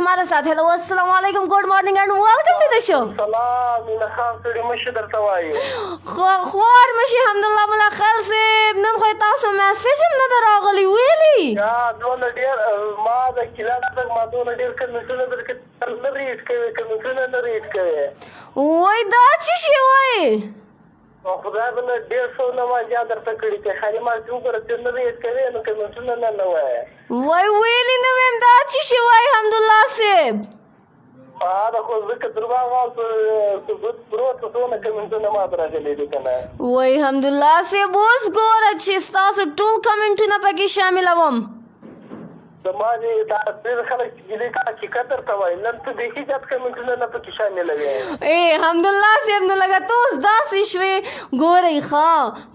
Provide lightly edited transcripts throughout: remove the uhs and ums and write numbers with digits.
हमारे साथ। हेलो अस्सलाम वालेकुम, good morning and welcome to the show. सलाम मीना खान सړي مشه درته وایي خوار مشي الحمدلله مولا خیل صاحب. نن خو تاسو میسج هم نه راغلی ویلي یا دونه ډېر ما د کلاس ما دونه ډېر کمیسونه درکې نه ریډ کوي کمیسونه نه ریډ کوي وای دا څه شی وای خدای بل 150 نه ما یاد درته کړی چې خالي ما څو کړه چې نه ریډ کوي نو کمیسونه نه وای ویلي نه ویم دا څه شی وای الحمدلله صاحب. دا خو ځکه دروا واسه ثبوت پروت څونه کمیسونه ما راغلي دي کنه وای الحمدلله صاحب. اوس ګوره چې تاسو ټول کمنټونه پکې شاملوم. زما دې دا ډېر خلک چې دې حقیقت درته وایي نن ته د هیڅ کمیسونه نه پکې شاملوي الحمدلله صاحب. نو لکه ته اوس داسې شوې ګورئ ښه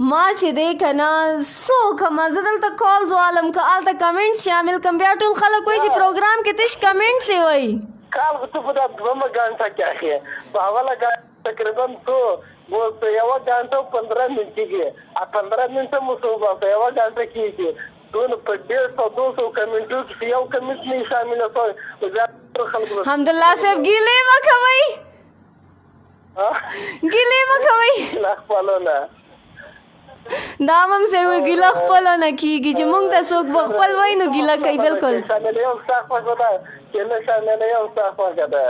ما چې دی که نه څوکمه زه دلته کالز والم که هلته کمنټس شامل کړم بیا ټول خلک وایي چې پروګرام کې تش کمنټس یې وایي کال خو ته په دا دومره ګانټه کې اخلي په اوله ګانټه تقریبا څو اوس یوه ګانټه 15 منټې کېږي 15 منټه مو څه وباسه یوه ګانټه کېږي دونه په 150-200 کمنټو کې یو کمنټ نه شامله شوی زیاتره خلکو الحمدلله صاحب ګیلې مه کوئ ګیلې مه کوئ لا خپلونه دا هم صحیح وایي ګیله خپله نه کېږي چې موږ ته څوک به خپل وایي نو ګیله کوي بلکل شامله یو ستا خوښه ده چې نه شامله یو ستا خوښه ده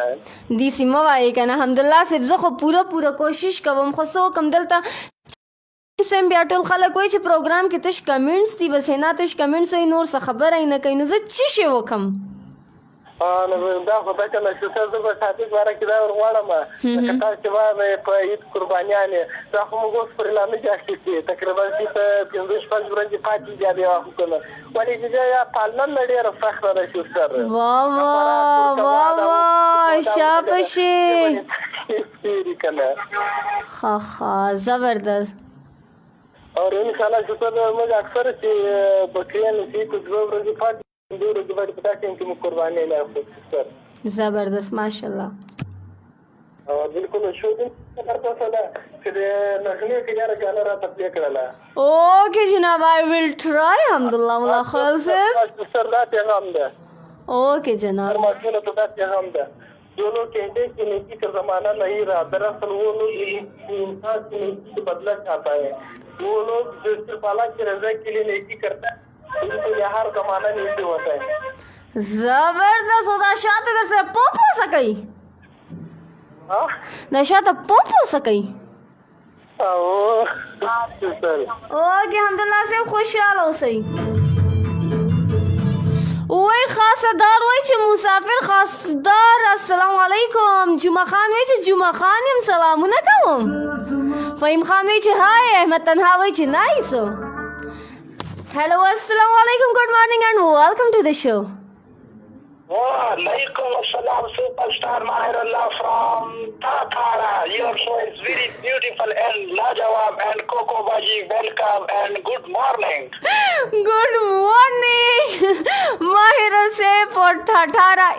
داسې مه وایې که نه الحمدلله صاحب زه خو پوره کوشش کوم خو څه وکړم دلته سم بیا ټول خلک وایي چې پروګرام کې تش کمنټس دي بس نه تش کمنټس وایي نور څه خبره یې نه کوي نو زه څه شی وکړم نو دا خو دا کنه چې زه به ټاپک باره کې دا ورغواړم لکه تاسو چې وایئ په عید قربانیانې دا خو موږ اوس پر اعلانه کې اخیستې تقریبا چې په 15 ورځې پاتې دي بیا واخلو کنه ولې چې یا پالنه نه ډېره سخته ده شوستر واه شاباشي کنه ښه زبردست اور ان شاء الله چې موږ اکثر چې بکریان چې په 2 ورځې پاتې دو ورځې باید په داسې کې مو قرباني نه اخلو زبردست ماشاءالله بالکل شو دې تاسو دا چې د نغمې کیاره جاله را تپلی کړله اوکے جناب I will try الحمدلله مولا خیل صاحب سر دا پیغام ده اوکے جناب مسئلہ تو دا پیغام ده جو لوگ کہتے ہیں کہ نیکی کا زمانہ نہیں رہا دراصل وہ لوگ انسان کی نیکی کو بدلنا چاہتا ہے وہ لوگ جو صرف اللہ کی رضا کے لیے نیکی کرتا ہے ان کو یہ ہر زمانہ نیکی ہوتا ہے زبردست ہوتا شاته در سره پوپو سکی دا شاته پوپو سکی اوکے الحمدلله سے خوشحال اوسئ وای خاصدار وای چې مسافر خاصدار السلام علیکم جمعه خان وای چې جمعه خان هم سلامونه کوم فهیم خان وای چې هاي احمد تنها وای چې نایسو هلو السلام علیکم گڈ مارننگ اینڈ ویلکم ٹو دا شو وعلیکم السلام superstar Mahir Allah from Tatara. Your show is very beautiful and lajawab and Coco Baji welcome and good morning. Good morning ماهر صاحب اور ټاټارا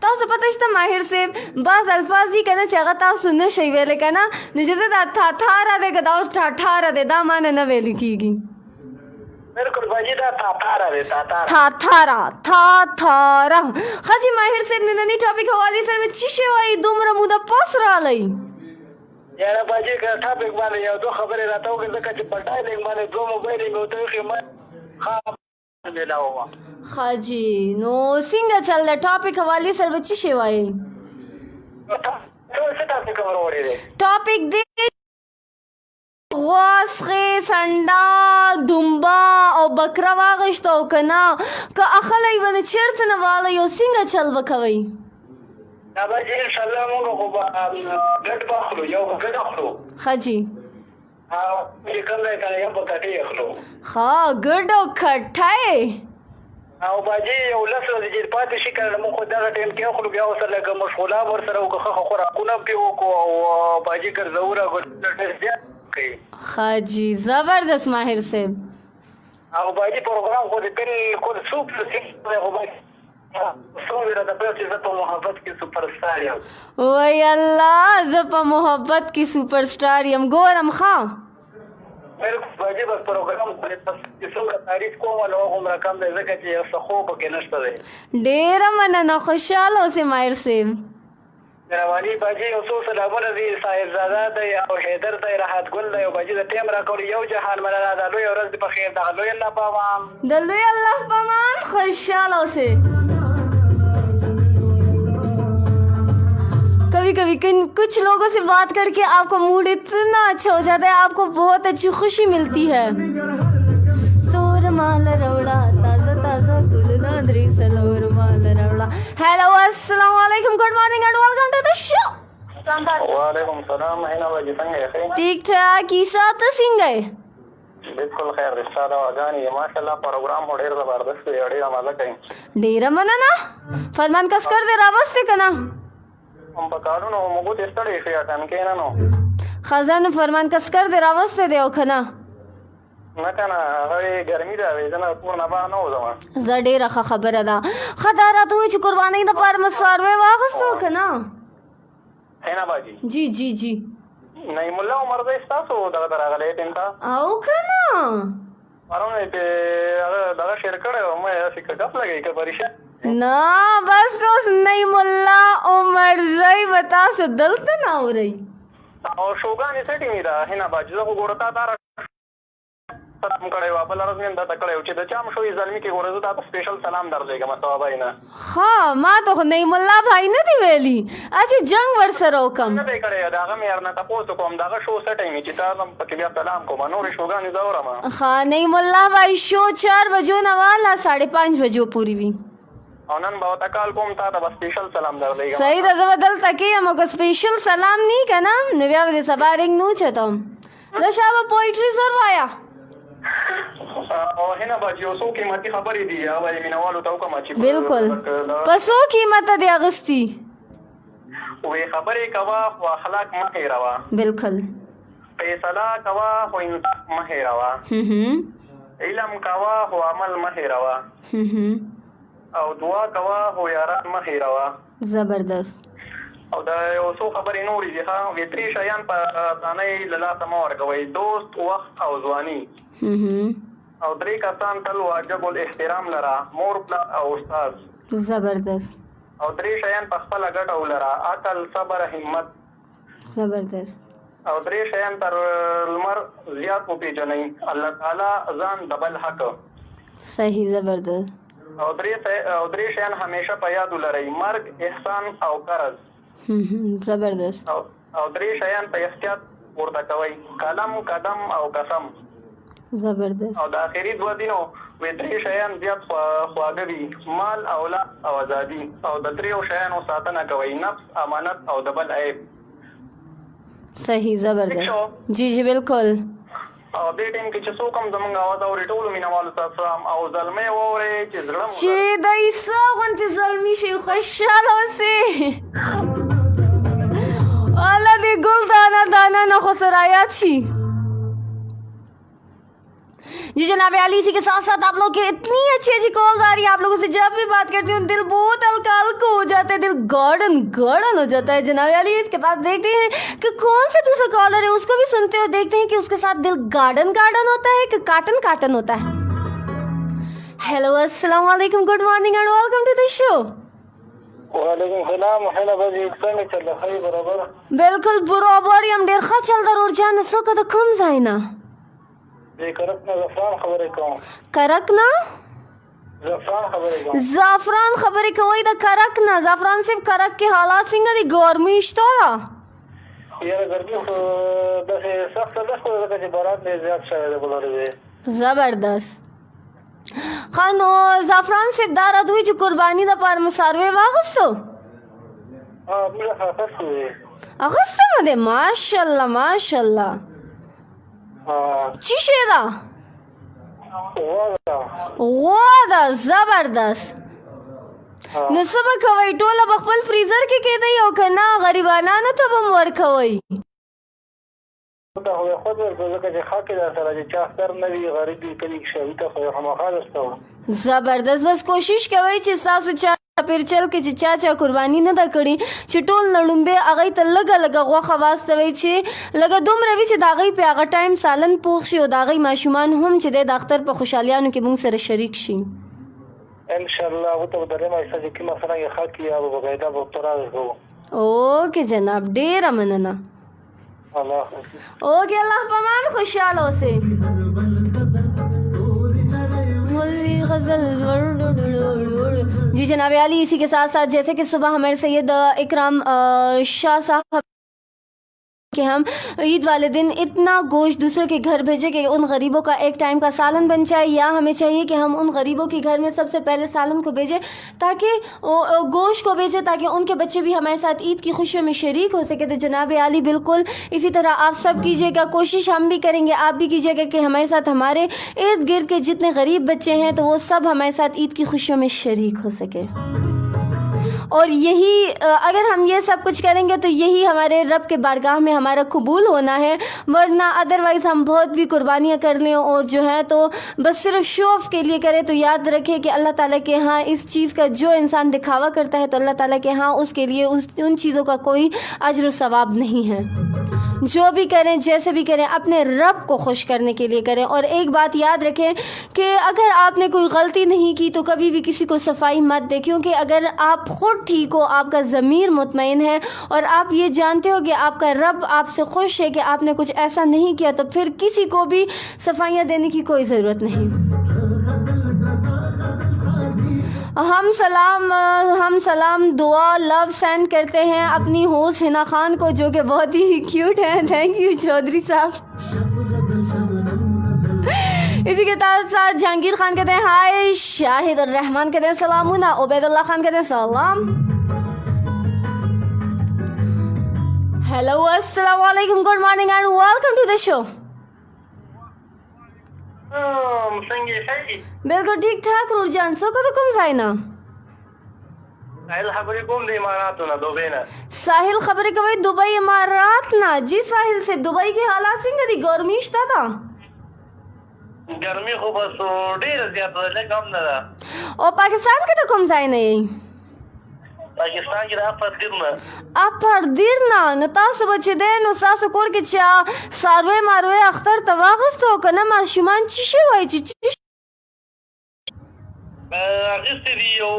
تاسو پته شته ماهر صاحب بعض الفاظ دي کنه چې هغه تاسو نه شي ویل کنه نه چې دا ټاټارا دغه دا ټاټارا د دا معنی نه ویل کیږي بالکل باجی دا تاتارا دے تاتارا خاجی ماهر صاحب نننی ټاپک حواله سره چی شی وای دومره موده پس رالی یاره باجی کا ټاپک باندې یو دوه خبرې راته وکړه چې پټای لیک باندې دوه موبایل یې وته خو خا ملاوه خاجی نو څنګه چل ټاپک حواله سره چی شی وای څه ټاپک خبر وړي دي ټاپک دی واسخه سنډا دومبا او بکرا واغشت او کنا که اخلای ونه چیرته نه واله یو څنګه چل وکوي دا به ان شاء الله موږ خو ګډ باخلو یو ګډ اخلو خاجی چې کله کله یو پکټي اخلو ها ګډ او کټای او باجی یو لاسو چې پاتې شي کله موږ خو دا ټیم کې اخلو بیا وسره کوم مشغوله ور سره وکړه خو راکونه پیو کو او باجی کر زورا ګل خاجی زبردست ماهر صاحب او باجی پروګرام خو دې بالکل سوپر سیسټم هو باجی سومره د پېښې زه په محبت کې سپر سټار یم وای الله زه په محبت کې سپر سټار یم ګورم ښا بالکل باجي بس پروګرام چې څومره تعریف کوم نو هغومره کم دی ځکه چې یو څه خوب پکې نشته دی. ډېره مننه، خوشحاله اوسې ماهر صاحب. مهرباني باجي یو څو سلامونه دي صاحبزاده دی او حیدر دی راحت ګل دی او باجي د ټیم راکړو یو جهان مننه د لوی ورځ دې په خیر دغه لوی الله پامان د لوی الله پامان خوشحاله اوسې. कभी कभी कुछ लोगों से बात करके आपका मूड इतना अच्छा हो जाता है, आपको बहुत अच्छी खुशी मिलती है. तोर माल रवड़ा ताजा ताजा गुलना दरी सलोर माल रवड़ा. हेलो अस्सलाम वालेकुम, good morning and welcome to the show. वालेकुम सलाम. हैना बाजी څنګه یې؟ ठीक ठाक. ईसा तो सिंह गए बिल्कुल खैर रिश्ता दा वगानी माशाल्लाह प्रोग्राम हो ډیر زبردست دی ډیر مزه کوي. ډیر مننه. فرمان کس کر دے راوسته کنا هم پکارو نو موږ دې ستړي شي اټن کې نه نو خزانه فرمان کس کر دے راوسته دی او کنا نه کنه هغه ګرمي دا وې نه پور نه با نه وځم. زه ډیره خبره ده خدای ته چې قرباني د پاره مساروي واغستو کنا. हैना बाजी जी जी जी नहीं मुल्ला उमर दे تاسو دغه راغلی ټینټا او کنا ورونه ته دغه شیر کړو مې فکر غف لګی که پریشه ना बस उस नहीं मुल्ला उमर रही बता से दिल तो ना हो रही और शोगानी सेटिंग دا हैना बाजी زه وګورتا دا سلام کړی و بل راز نن دا تکړی چې د چام شوې ظلمي کې ورته دا سپیشل سلام درلېګم ثواب نه. ها ما تو नहीं मुल्ला भाई نه دی ویلی اچھا جنگ ور سره وکم نه دی کړی دا غم یار نه تاسو کوم دا شو سټینګ چې تاسو پکې بیا سلام کوم نور شوګانی دا ورما. ها नहीं मुल्ला भाई शो 4 बजे نه والا 5:30 बजे पूरी भी او نن به تکال کوم تا دا سپیشل سلام درلېګم. صحیح ده زه بدل تکي مګو سپیشل سلام نه کنا نو بیا دې سبا رنګ نو چتم دا شابه پوئټری زر وایا او هنا باجی اوسو قیمتي خبرې دي او مینوالو ته کوم چې بالکل پسو قیمت دی اغستی وې خبرې کوا او اخلاق مه هېروا. بالکل فیصله کوا او انصاف مه هېروا. علم کوا او عمل مه هېروا. او دعا کوا او یاران مه هېروا. زبردست. او دا یو څو خبرې نورې دي ها ویتري شیان په ځانۍ له لاسه مه ورکوئ دوست وخت او ځواني او 3 کسان تل واجب الاحترام لره مور پلار او استاد. زبردست. او 3 شیان په خپله ګټه ولره عقل صبر همت. زبردست. او 3 شیان تر لمر زیات وپېژنئ الله تعالی ځان د بل حق. صحیح. زبردست. او 3 شیان همیشه په یاد ولرئ مرګ احسان او قرض. زبردست. او 3 شیان په احتیاط ورته کوئ قلم قدم او قسم. زبردست. او د اخري 2 دینو وې 3 شیان زیات خواږه دي مال اولاد او ازادي. او د 3 شیانو ساتنه کوئ نفس امانت او د بل عیب. صحیح. زبردست. جی جی بالکل. او دې ټیم کې چې څوک هم زمونږ اواز اوري ټولو مینوالو ته سلام او زلمۍ واورئ چې زړه چې د عیسی غوندې زلمي شي خوشحاله اوسې الله دې ګل دانا دانا نہ خو سرایات شي. जी जनाब अली इसी के साथ साथ आप लोग के इतनी अच्छी अच्छी कॉल आ रही है. आप लोगों से जब भी बात करती हूँ दिल बहुत हल्का हल्का हो जाता है, दिल गार्डन गार्डन हो जाता है. जनाब अली इसके बाद देखते हैं कि कौन सा दूसरा कॉलर है उसको भी सुनते हो देखते हैं कि उसके साथ दिल गार्डन गार्डन होता है कि काटन काटन होता है. हेलो अस्सलाम वालेकुम, good morning and welcome to the show. वालेकुम सलाम. हैना बाजी څنګه چل خیر برابر؟ बिल्कुल बराबर हम ډېر ښه چل در اور جان سو کده کوم ځای نه کرک نه زعفران خبرې کوم. کرک نه زعفران خبرې کوم. زعفران خبرې کوي د کرک نه. زعفران صرف کرک کې حالات څنګه دي ګرمي شته یاره ګرمي خو داسې سخته ده خو ځکه چې باران ډېر زیات شوی دی بل ورځې. زبردست. ښه نو زعفران صرف دا راته چې قرباني دپاره مو څاروی واغوستو موږ اخیستو دی اخیستو مو دی ماشاءالله ماشاءالله. چی شی ده؟ غوا ده. زبردست. نو څه به کوئ ټوله به خپل فریزر کې کېدئ او که نه غریبانانو ته به م ورکوئ؟ دا خو خود ورکړو ځکه چې ښه کې در سره چې چا اختر نه وي غریب وي کلي کې شوي ته خو یې خامخا درسته. زبردست. بس کوشش کوئ چې ستاسو چا پیر چل کې چې چا چا قرباني نه ده کړې چې ټول نړومبې هغوی ته لږه لږه غوښه واستوئ چې لږه دومره وي چې د هغوی په هغه ټایم سالن پوخ شي او د هغوی ماشومان هم چې دی د اختر په خوشحالیانو کې موږ سره شریک شي انشاءالله وته درېیم ایسه چې کومه څرنګه ښه کړي او باقاعده به ورته راځو اوکې جناب ډېره مننه الله اوکې الله پامان خوشحاله اوسئ जी जनाब आली इसी के साथ साथ जैसे कि सुबह हमारे सैयद इकराम शाह साहब कि हम ईद वाले दिन इतना गोश्त दूसरों के घर भेजे कि उन गरीबों का एक टाइम का सालन बन जाए या हमें चाहिए कि हम उन गरीबों के घर में सबसे पहले सालन को भेजें ताकि गोश्त को भेजें ताकि उनके बच्चे भी हमारे साथ ईद की खुशियों में शरीक हो सके। तो जनाब आली बिल्कुल इसी तरह आप सब कीजिएगा, कोशिश हम भी करेंगे, आप भी कीजिएगा कि हमारे साथ हमारे इर्द गिर्द के जितने गरीब बच्चे हैं तो वो सब हमारे साथ ईद की खुशियों में शरीक हो सके। और यही अगर हम ये सब कुछ करेंगे तो यही हमारे रब के बारगाह में हमारा कबूल होना है, वरना अदरवाइज़ हम बहुत भी कुर्बानियाँ कर लें और जो है तो बस सिर्फ शो ऑफ के लिए करें तो याद रखें कि अल्लाह ताला के यहाँ इस चीज़ का जो इंसान दिखावा करता है तो अल्लाह ताला के यहाँ उसके लिए उन चीज़ों का कोई अज्र सवाब नहीं है। जो भी करें जैसे भी करें अपने रब को खुश करने के लिए करें। और एक बात याद रखें कि अगर आपने कोई गलती नहीं की तो कभी भी किसी को सफाई मत दें, क्योंकि अगर आप खुद ठीक हो, आपका ज़मीर मुतमईन है और आप ये जानते हो कि आपका रब आपसे खुश है कि आपने कुछ ऐसा नहीं किया, तो फिर किसी को भी सफाइयाँ देने की कोई ज़रूरत नहीं। हम सलाम दुआ लव सेंड करते हैं अपनी होस्ट हिना खान को जो कि बहुत ही क्यूट है। थैंक यू चौधरी साहब। इसी के साथ जहांगीर खान कहते हैं हाय, शाहिद और रहमान कहते हैं सलामुना, उबैदुल्लाह खान कहते हैं सलाम। हेलो अस्सलाम वालेकुम, good morning and welcome to the show. बिल्कुल ठीक ठाक रुरजान सो को तो कम जाइना साहिल खबरें कोम दे इमारात ना दुबई ना साहिल खबरें कभी दुबई इमारात ना जी साहिल से दुबई के हालात सिंह दी गर्मीश था गर्मी को बस ढेर ज्यादा है कम ना और पाकिस्तान के तो कम जाइना यही पाकिस्तान की अपर दिरना नता बचे दे नो सासो कोर के चा सारवे मारवे अख्तर तवागस तो कना माशुमान चिशे वाई चिची अगस्ती او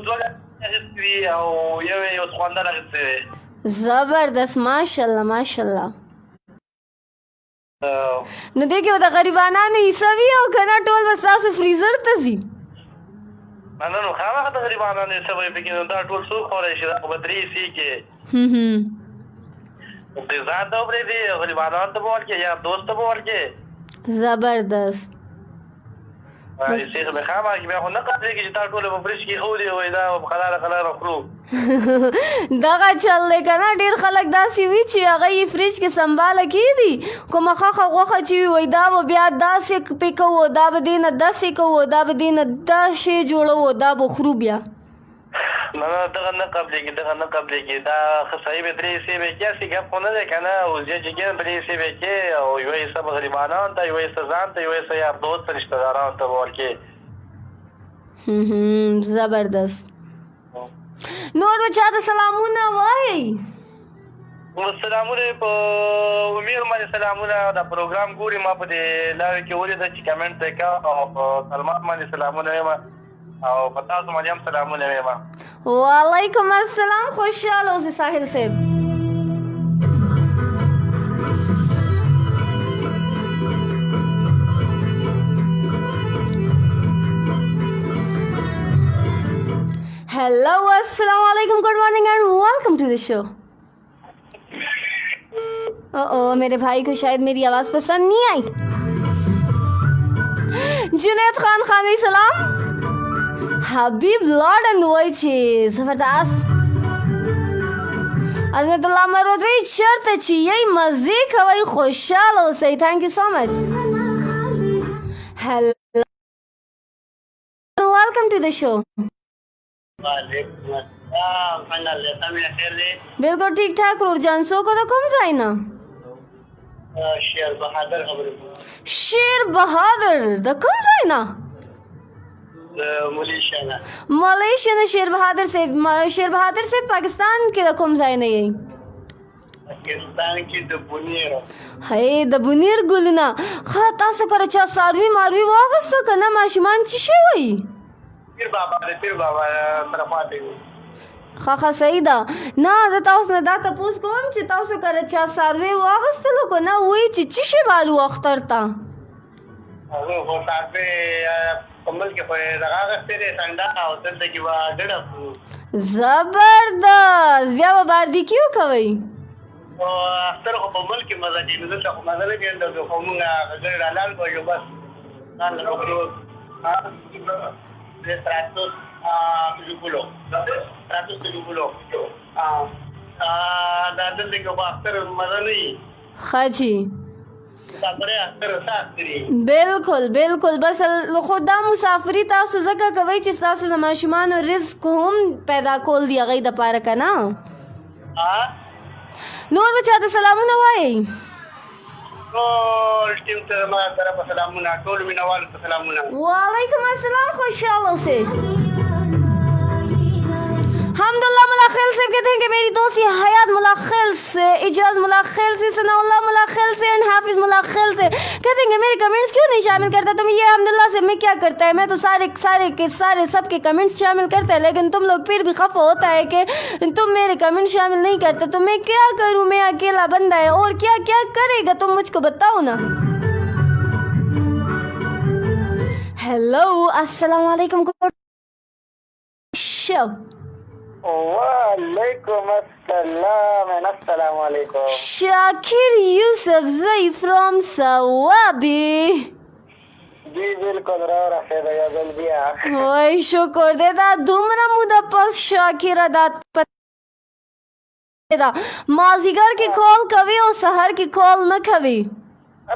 دوله अगस्ती او یو خواندار अगस्ती زبردست माशाल्लाह माशाल्लाह نو دیکھو دا غریبانا نه ایسوی او کنا ټول وساسو فریزر ته زی انا نو خامخ د غریبانو نه سبب پکې دا ټول څو خوري شي په بدري سي کې د زاد اوپر دی غریبانو ته بول کې یا دوست بول کې زبردست بس شیخ به خامخ کې به نه قبل کې دا ټول په برش کې خو دی وای دا خلار خرو دغه چل کنه ډیر خلک داسې وی چې هغه یې فریج کې سنباله کیدی کومه خخه غوخه چې وای دا بیا داسې پکو دا بدینه داسې کو دا بدینه داسې جوړو دا بخرو بیا نه دغه نه قبل کې دا صحیح به درې سی به کې څه غو نه ده کنه او چې کې درې سی به کې او یو یې سب غریبانان ته یو یې سزان ته یو یې یار دوست رشتہ داران ته ورکه زبردست نور بچا ته سلامونه وای سلامونه په امیر باندې سلامونه دا پروګرام ګوري ما په لاوي کې ولې د کمنټ ته کا او سلمان باندې سلامونه ما او پتا سو باندې هم سلامونه ما وعلیکم السلام خوشحال اوسه ساحل صاحب हेलो अस्सलाम वालेकुम good morning and welcome to the show. ओ मेरे भाई को शायद मेरी आवाज़ पसंद नहीं आई। जुनैद खान खानी सलाम हबीब लॉर्ड एंड वही जबरदस्त अजमतुल्लाह मरोदरी शर्त छी यही मजे खवाई खुशहाल हो सही thank you so much. Hello welcome to the show. बिल्कुल ठीक ठाक रुरजान सो को तो कम जाए ना शेर बहादुर द कम जाए ना ملیشیا نه. ملیشیا نه. شیر بهادر صاحب پاکستان کې د کوم ځای نه یې؟ پاکستان کې د بونیر. هی د بونیر ګلونه. ښه تاسو کله چا څاروي ماروي واغسته که نه؟ ماشومان څه شی وایي؟ پیر بابا سره پاتې وي. ښه صحیح ده. نه زه تاسو نه دا تپوس کوم چې تاسو کله چا څاروي واغستلو که نه وایي چې څه شی بالو اختر ته؟ هغه خو څاروي په ملک کې خو یې دغه اخیستی دی سنډا او دلته کې به ګډه کړو. زبردست. بیا به باربیکیو کوئ؟ او اختر خو په ملک کې مزه کوي، نو دلته خو مزه نه کوي، دلته خو مونږ ګډ حلال کوو بس ځان له وکړو. Tratos películo. Da دلته کې اختر مزه نه وي. ښه جي بالکل. بس خو دا مسافري تاسو ځکه کوئ چې ستاسو د ماشومانو رزق هم پیدا کول دي هغې دپاره که نه؟ نور به چاته سلامونه وایئ؟ ټول ټیم ته زما طرفه سلامونه، ټول مینوالو ته سلامونه. وعلیکم السلام. خوشحال سے حمداللہ ملاخیل صاحب کہتے ہیں کہ میری دوست یہ حیات ملاخیل سے، اجاز ملاخیل سے، ثناء اللہ ملاخیل سے اینڈ حافظ ملاخیل سے کہتے ہیں کہ میرے کمنٹس کیوں نہیں شامل کرتا تم؟ یہ حمداللہ سے میں کیا کرتا ہے، میں تو سارے سب کے کمنٹس شامل کرتا ہے، لیکن تم لوگ پھر بھی خفا ہوتا ہے کہ تم میرے کمنٹ شامل نہیں کرتے، تو میں کیا کروں؟ میں اکیلا بندہ ہے اور کیا کرے گا تم مجھ کو بتاؤ نا. ہیلو السلام علیکم. وعلیکم السلام. السلام علیکم. شاکر یوسف زئی فرام ثوابی. جی بالکل را رسیده یا بل بیا. وای شکر دې دا دومره موده پس شاکره دا مازیګر کې کال کوي او سحر کې کال نه کوي.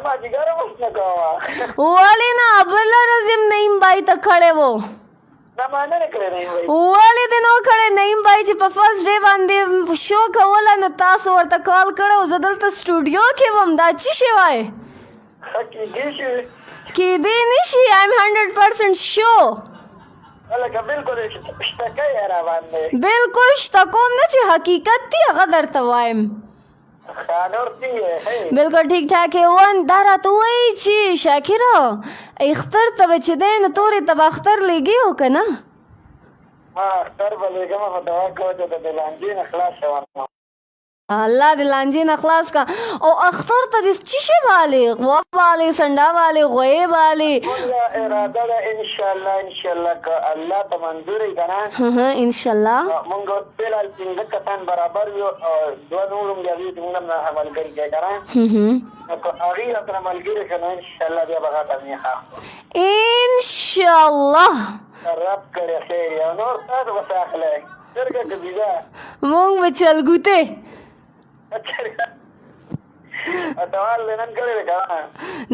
مازیګر هم نه کوه ولې نه؟ بله ورځ یې نعیم بھائی ته کړی و. ولې دې نو کړی نعیم بھائی چې په فرسټ ډے باندې شو کوله نو تاسو ورته کال کړی و؟ زه دلته سټوډیو کې وم. دا څه شی وایې؟ کیدی نشي. ایم 100% شو. بالکل شته کوم نه چې حقیقت دی هغه درته وایم. بالکل ٹھیک ٹھاک ہے. ون دا راته وایي چې شاکره اختر ته به چې دی نو تورې ته به اختر لیږي او که نه؟ اختر به لیږم خو دعا کوه چې د لانجې نه خلاص شوم. الله دې لانجې نه خلاص کا. او اختر ته دې څه شی والې؟ غوا والې، سنډا والې، غویې والې؟ مونږه اراده ده انشاءالله که الله ته منظور وي که نه انشاءالله مونږ فلحال 15 کسان برابر یو او دوه نور هم بیا دي چې مونږ هم ملګري کوي که نه نو که هغوی راسره ملګري شي نو انشاءالله بیا به غټه میخه انشاءالله رب کړی خیر یو نور تاسو به څه اخلی سترګه که بیزه مونږ به چلګوتې سوال نن کړی دی که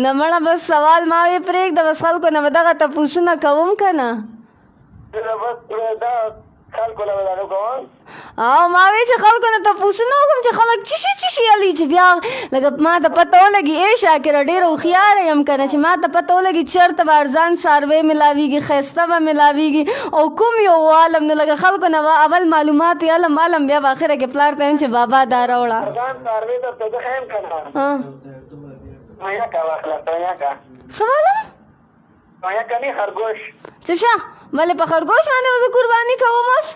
نه مړه بس سوال ما وې پرېږده بس خلکو نه به دغه تپوسونه کوم که نه بس دا خلکو له به دغه کوم او ما وی چې خلکو نه تپوسونه وکړم چې خلک څه شي علي چې بیا لکه ما ته پته ولګي ای شاکره ډېره هوښیاره یم که نه چې ما ته پته ولګي چېرته به ارزان څاروی ملاویږي ښایسته به ملاویږي او کوم یو والم نو لکه خلکو نه به اول معلومات یې علم بیا به اخره کې پلار ته یم چې بابا دا راوړه ارزان څاروی درته زه ښیم که نه تویاکه واخله تویاکه څه والم تویاکه نه خرګوش چپ شه ولې په خرګوش باندې به زه قرباني کوم اوس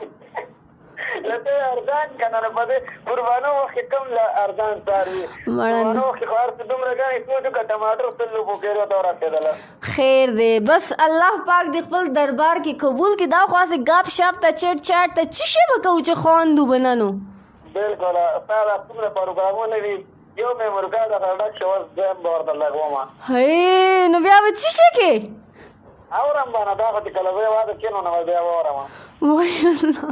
لته ارزان کنه نه پدې قربانو وخت کم لا ارزان څاروي قربانو وخت خو ارته دومره غاړي څو کا ټماټر تلو وګړو دا راځي خیر دی بس الله پاک دې خپل دربار کې قبول کړي دا خاصه غاب شاپ ته چټ چاټ ته چی شي وکاو چې خواندو بنانو بالکل تاسو څومره پروګرامونه دي یو مې مرګا دا ډک شو زم بور د لګوما هی نو بیا به چی شي کې اورم باندې دا غته کله وای واده کینو نو بیا اورم وای الله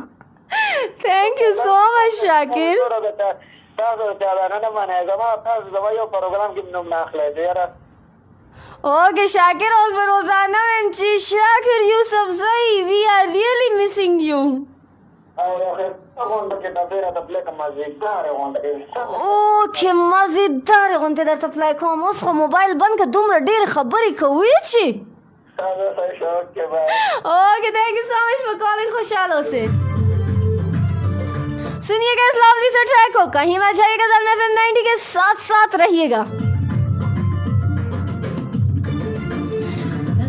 Thank you so much شاکر تاسو ته دا نه مانه زما تاسو زما یو پروګرام کې نوم ناخلې دی یاره اوکے شاکر اوس به روزانه ویم چې شاکر یوسف زئی we are really missing you اوکې مزیدار غونډه درته پلی کوم اوس خو موبایل بند که دومره ډېرې خبرې کوي چې okay thank you so much for calling Khushhal से सुनिएगा इस लवली से ट्रैक को कहीं मत जाइएगा FM 90 के साथ साथ रहिएगा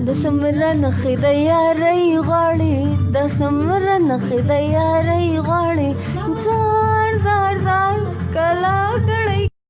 دسمرن خدای ری غاړي دسمرن خدای ری غاړي